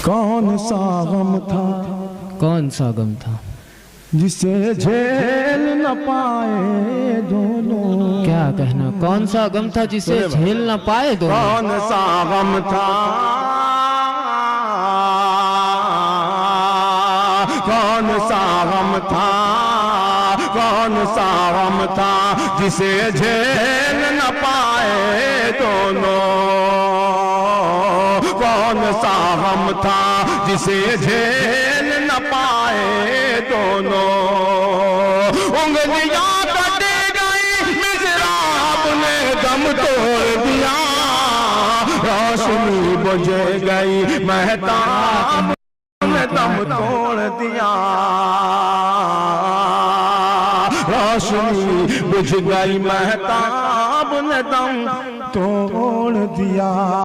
कौन सा गम था, कौन सा गम था जिसे झेल न पाए दोनों। क्या कहना, कौन सा गम था जिसे झेल न पाए दोनों। कौन सा गम था, कौन सा गम था, कौन सा गम था जिसे झेल न पाए दोनों। कौन सा गम था जिसे झेल न पाए दोनों। उंगलियां कट गई, मिज़राब ने दम तोड़ दिया। रोशनी बुझ गई, महताब ने दम तोड़ दिया। रोशनी बुझ गई, महताब ने दम तोड़ दिया।